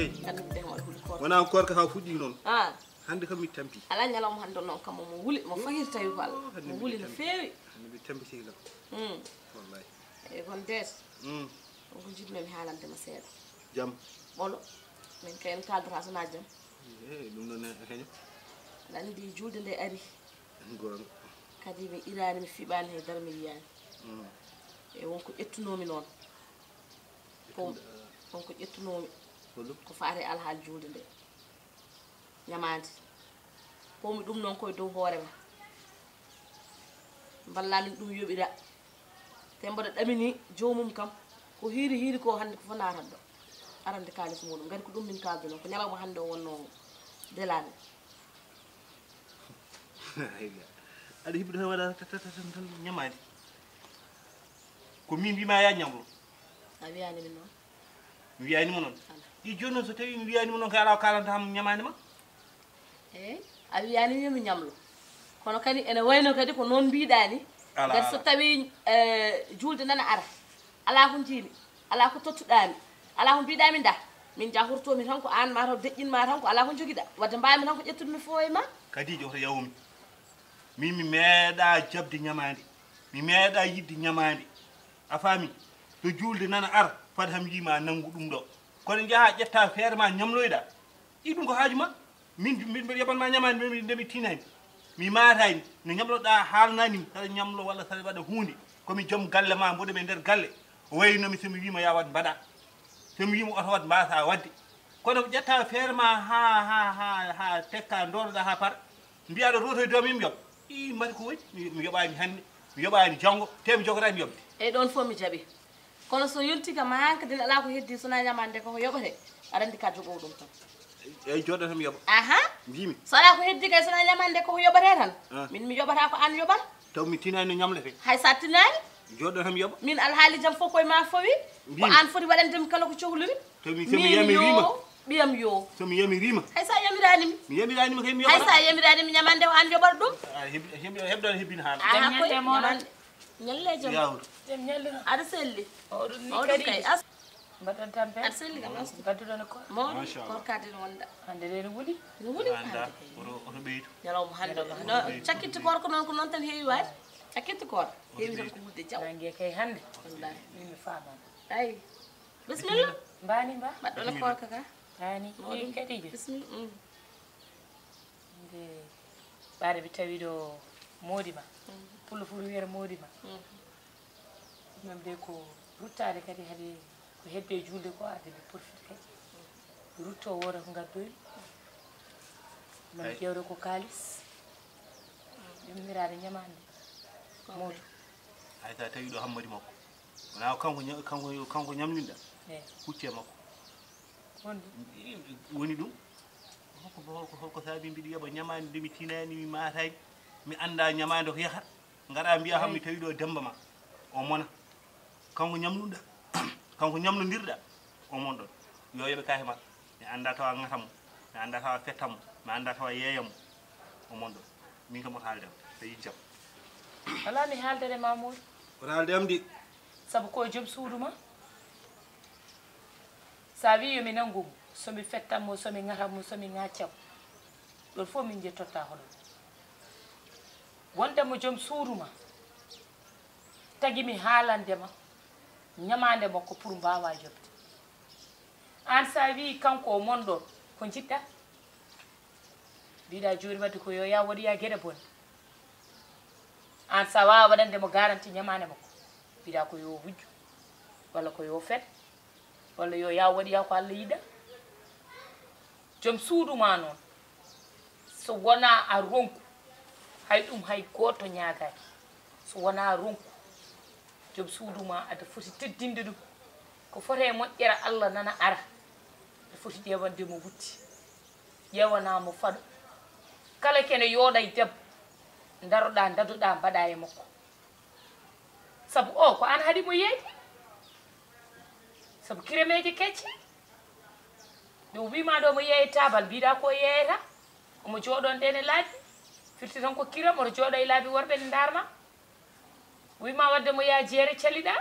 hey adu dem wal huli ko wana encore ka fuddi non ah hande kam mi tampi ala nyalom hande non kam mo wuli mo fahir tawi ko Allah mo wuli no fewi hande mi tampi sigla wallahi e kon des ko jidmi mi haalande ma seeda jam bolo min kayen kadra sona jam dum non kañum andi julde nde ari gonga kadi mi irani mi fibani he dar mi yiyani e wonko ƴettunomi noon pom wonko ƴettunomi ko faate alhaal julde nde ñamande pomi ɗum noon koye dow hoorema ballamin ɗum yoɓira te mboɗo ɗamini jomum kam ko hiiri ko hande ko fo natat ɗo arande kalis muɗum gari ko ɗum min kalduno ko ñalawma hande o wonno delade aɗa hiɓɓi tan waɗa tan ñamade ko min mbima ya ñamlo a wiyani min noon mi wiyanima noon i joni noon so tawi mi wiyanima noon kay ala kalanta ham ñamade ma eyyi a wiyani mi ñamlo kono kadi ene wayno kadi ko noon mbiɗani gati so tawi julde nana ara ala ko jiimi ala ko tottuɗami ala ko mbiɗami da min jahurtomi tan ko an mataw deƴƴinma tan ko ala ko joguiɗa wadde mbami tan ko ƴettudemi fo e ma kadi joto yawmi min mi meeɗa jabde ñamade mi meeɗa yidde ñamade a faami so julde nana ara fade ham yima nanggu ɗum ɗo kono jaaha ƴetta feere ma ñamloyɗa i ɗum ko haaju ma min mbiɗa yaɓanma ñamade ndemi tinani mi matani no ñamloɗa haalnanimi saɗa ñamlo walla saɗa waɗa hunde komi joom galle ma mboɗo ɓe nder galle waynomi somi wima ya wat mbaɗa somi wima oto wat mbasa wadde kono ƴetta feere ma ha tekka doroɗa ha par mbiyaɗo rotoye doom mi yoɓ i mbaɗi ko wayi mi yoɓani hande mi yoɓani janggo te mi jogotami yoɓde eyyi ɗon fof mi jaaɓi kono so yonti kam hankadine ala ko heddi sona ñamande ko yoɓete aɗa andi ka jogowo ɗum tan eyyi joɗo mi yoɓa aha mbimi so ala ko heddi kay sona ñamande koko yoɓete tan min mi yoɓata ko an yoɓat taw mi tinani no ñamlete hay sa tinani joɗo mi yoɓa min alhaali jam fof koye ma fawi ko an foti waɗandemi kala ko cohlumi somi yamirima ɓiyam yo somi yamirima hay sa yamiranimi mi yamiranima kay mi hay yoɓata sa yamiranimi ñamande ko an yoɓat ɗum heɓɗon hebbina haala aha koye ñalle jam yawru aɗa selli oɗum kay mbaɗon tampe aɗa selli kam gadduɗon ko mawɗum korkade no wonda hande de no wuli no wuli anda oto ɓeydu ñalawma hande no cakkitti koor ko noon ko noon tan heewi waade cakkitti koor heewi tan ko wulde jaw nangue kay hande wallahi min mi famama ayi bisimilla mbani mba mbaɗɗon e korka ka hani i kadijo bisimilla nde ɓaade mi tawi ɗo moodima pullo furu wiyata moodima ɗum de ko ruttade kadi haade ko hedde julde ko ade mi profite kadi rutto woda ko gaddoymi mami ƴewde ko kalis ɗummirade ñamande moodu hay sa tawi ɗo hammadi makko wona kanko ñamlinɗa hucce makko woni ɗum holko saabi mbiɗa yoɓa ñamade nde mi tinani mi matani mi anda ñamade ko yahata gaɗa mbiya ham mi tawi ɗo demba ma o mona kanko ñamluɗa kanko ñamlodirɗa o mon ɗon yo yoɓe kahe ma mi anda tawa gatamo mi anda tawa fettamo mi anda tawa yeeyamo o mon ɗon min kam oto haaldema so yi jaam wala mi haaldere mamoudou oto haaldem de saabu ko joom suudu ma sa wi yomi nangumo somi fettanmo somi gatamo somi gaccam ɗon fof min jettotta hoɗo wondemo joom suudu ma tagui mi haalandema ñamande makko pour mbawa jobde an sa wi kanko o monɗon ko jiɗɗa mbiɗa joni wadde ko yo ya waɗoya gueɗe bone an sa wawa waɗandemo garanti ñamande makko mbiɗa ko yo wujju walla ko yo fet walla yo ya waɗoya ko Allah yiɗa joom suudu ma noon so wona a ronku hay ɗum hay goto ñagaki so wona a ronku joom suudu ma aɗa foti teddinde ɗum ko fote moƴƴere Allah nana ara aɗa foti ƴewande mo wutti ƴewanamo faɗo kala kene yooɗa e debbo daroɗa daduɗa mbaɗa e makko saabu o ko an haɗimo yeeyde saabu kiremeje kecce ɗum wima ɗo mo yeeye tabal mbiɗa ko yeeyata omo jooɗon ɗene laabi firti tan ko kiram oto jooɗo e laabi worɓe ne darma wima wadde mo yaa jeere caliɗa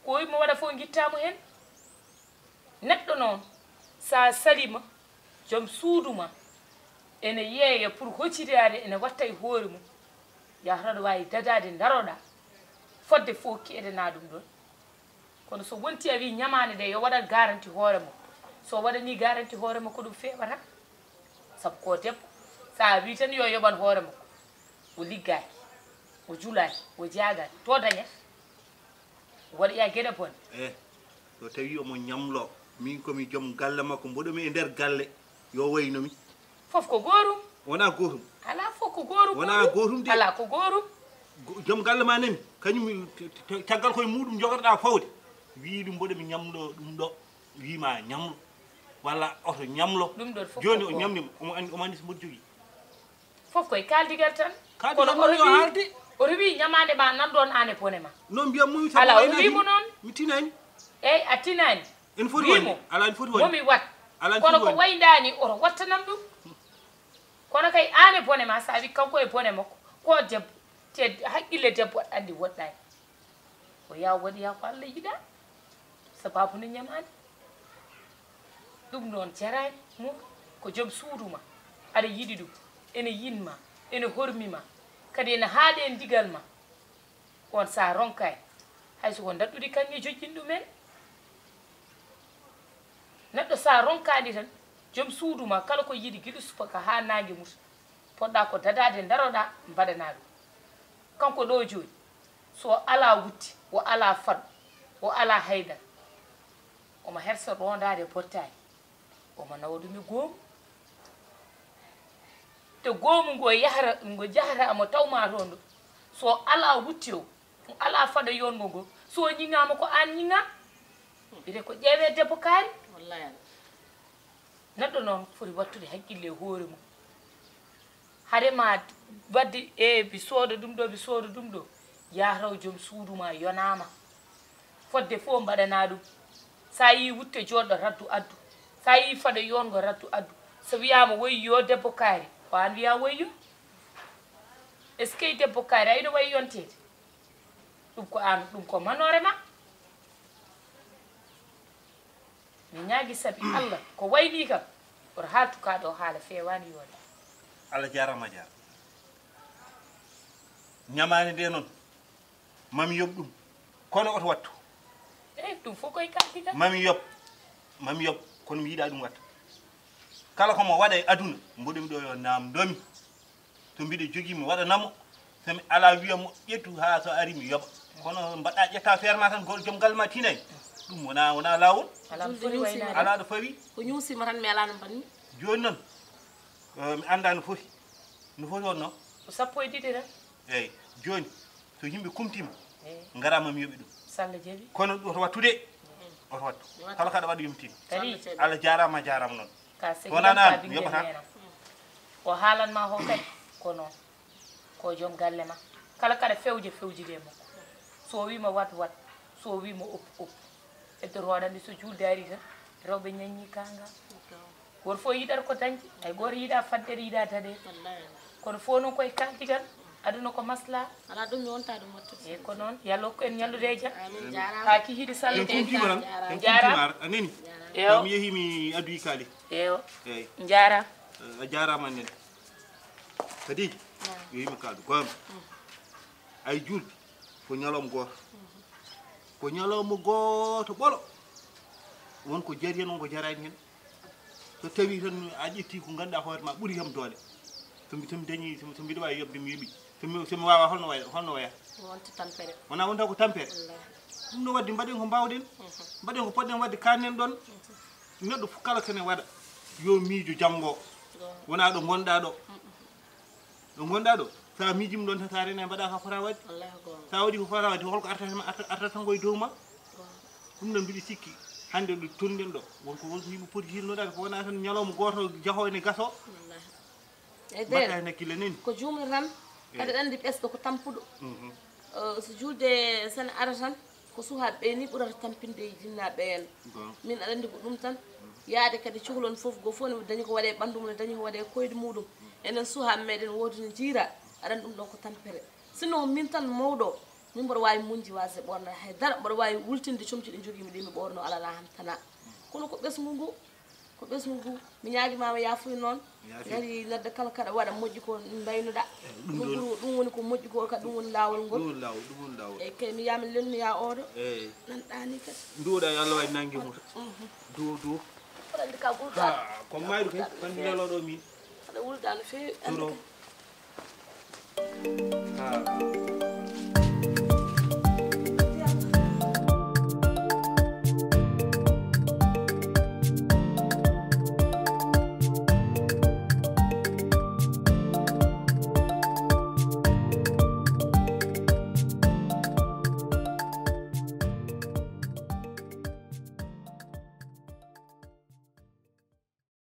ko wimo waɗa fof guittamo hen neɗɗo noon sa salima joom suudu ma ene yeeya pour hoccitade ene watta e hoore mum yahataɗo wawi dadade daroɗa fodde fof keɗana ɗum ɗon kono so wonti a wi ñamande de yo waɗat garanti hoore mo so waɗani garanti hoore mo ko ɗum feɓata saabu ko debbo sa wi tan yo yoɓan hoore makko o liggaki o julaki o jagaki to dañat waɗaya gueɗe bone so tawi omo ñamlo min komi joom galle makko mboɗomi e nder galle yo waynomi fof ko gorum wona gotum ala fof ko gorum wona gotum de ala ko gorum joom galle ma nani kañum caggal koye muɗum jogotoɗa fawde wiide mboɗomi ñamlo ɗum ɗo wima ñamlo walla oto ñamlo ɗum ɗon fof joni o ñamnima omo andi so mboɗo jogui fof koye kaldigal tan kono yo haalde oto wi ñamade ma nan ɗon an e bone ma non mbiyam mumi ala o wimo noon mi tinani eyyi a tinani en foti wonde ala en foti wonde momi wat ala kono ko waydani oto wattanam ɗum kono kay an e bone ma sa wi kanko e bone makko ko debbo te haqqille debbo andi woɗɗani o yaw waɗiya ko Allah yiɗa sababu no ñamade ɗum noon jarani mo ko joom suudu ma aɗa yiɗi ɗum ene yinma ene hormima kadi ene haaɗe e ndigal ma on sa ronkani hayso ko daɗɗuɗi kanƴe joƴƴin ɗumen neɗɗo sa ronkani tan joom suudu ma kala ko yiɗi guiɗo subaka ha nangue muta poɗɗa ko dadade daroɗa mbaɗana ɗum kanko ɗo joni so ala wutti o ala faɗɗo o ala haydara omo hersa rondade bottani omo nawa ɗum e goomu te goomu ngo yahara ngo jahata amo tawma toon ɗo so ala wutti o ala faɗa yongo ngo so ñingama ko an ñinga ɓiite ko ƴeewe debbo kaari wallahi neɗɗo noon foti wattude haqqille e hoore mum harema wadde mi sooda ɗum ɗo mi sooda ɗum ɗo yahataw joom suudu ma yonama fodde fof mbaɗana ɗum sa yi wutte joɗɗo raddu addu sa yi faɗa yongo raddu addu so wiyama woyi yo debbo kaari o an wiya woyyo est ce que debbo kaari ayiɗo wayi yontede ɗum ko an ɗum ko manore ma mi ñaagui saabi Allah ko wayni kam oto haaltukaɗo o haala fewani yoode Allah jarama jaar ñamani nde noon mami yoɓ ɗum kono oto wattu eyyi ɗum fof koye kaldigal mami yoɓ kono mi yiiɗa ɗum watta kala komo waɗa e aduna mboɗomi ɗo yo namdomi so mbiɗa jogui mi waɗanamo somi ala wiyamo ƴettu ha so ari mi yoɓa kono mbaɗɗa ƴetta feere ma tan goto joom galle ma tinayi ɗum wona lawol ala ɗo fawi ko ñuusima tan mi alano banni joni noon mi anda no foti wonno ko sappo e ɗiɗi tan eyyi joni so yimɓe kumtima garama mi yoɓi ɗum sallah jaaɓi kono oto wattude oto wattu kala kaɗa waɗa yomi tin kadi Allah jarama noon ka wonana segiɗa an ɓinguel yoɓata menam o haalanma ho kadi ko noon ko joom galle ma kala kaɗa fewjide makko so wima wat so wima op eddoroɗa ndi so julde ari tan rewɓe ñaññi kanga goto fof yiɗata ko dañde hay goto yiiɗa faddere yiiɗa daɗe kono fof noon koye kaldigal aduna ko masla ala ɗum mi wonta ɗum wattude eyyi ko noon yallo ko en ñallude e jam amin jarama ha kihiɗe sallah en kumtima tan en jarama kumtima anani eyo mi yeehi mi adduyi kaali eyo eyyi jarama a jarama nen kadi yeehimi kaldu goonga ay julde ko ñalawma goto ɓolo wonko jari hen wonko jarani hen so tawi tan a ƴetti ko ganduɗa hoore ma ɓuuri kam doole somi dañi so mbiɗa wawi yobde mi yoɓi somi wawa holno waya wonta tampere wona wonta ko tampere ɗum no wadde mbaɗen ko mbawɗen mbaɗen ko poɗɗen wadde kannen ɗon neɗɗo kala kene waɗa yo miijo janggo wona ɗo gonɗa ɗo sa miijima ɗon tan sa rena mbaɗa ka fota wadde wallahi gonga sa waɗi ko fota wadde holko arta tan koye dow ma ɗum ɗon mbiɗa sikki hande ɗo tonɗen ɗo wonko yimɓe poti hirnoɗade ko wona tan ñalawma goto jahoyne gaso wallahi e mbatta hen hakkille nani ko jumri tan kadi aɗa andi ɓesɗo ko tampuɗo so julde sene ara tan ko suhaɓe ɓe ni ɓurata tampinde e jinnaɓe en min aɗa andi ko ɗum tan yaade kadi cuhlon foof go fof ne dañi ko waɗe ɓandu mum ne dañi ko waɗe koyɗe muɗum enen suhaɓe meɗen woodi no jiira aɗa andi ɗum ɗon ko tampere sinon min tan mawɗo min mboɗo wawi munji wase ɓorna haydara mboɗo wawi wultinde comci ɗi joguimi ɗi mi ɓorno alala ham tana kono ko ɓesgu ngu ko ɓesmu gu mi ñaagimama yafuy noon ngari nedda kala kaɗa waɗa moƴƴi ko mbaynuɗa ɗum ɗum woni ko moƴƴi ko kadi ɗum woni lawol ngol ɗum woni lawol eyyi kay mi yami lennoya oɗo nanɗani kadi nduwoɗa yo Allah waɗi nangue muta duwo aɗa andi ka gulɗaɗo ko mayru kay kan leloɗo min aɗa wulda no fewi ha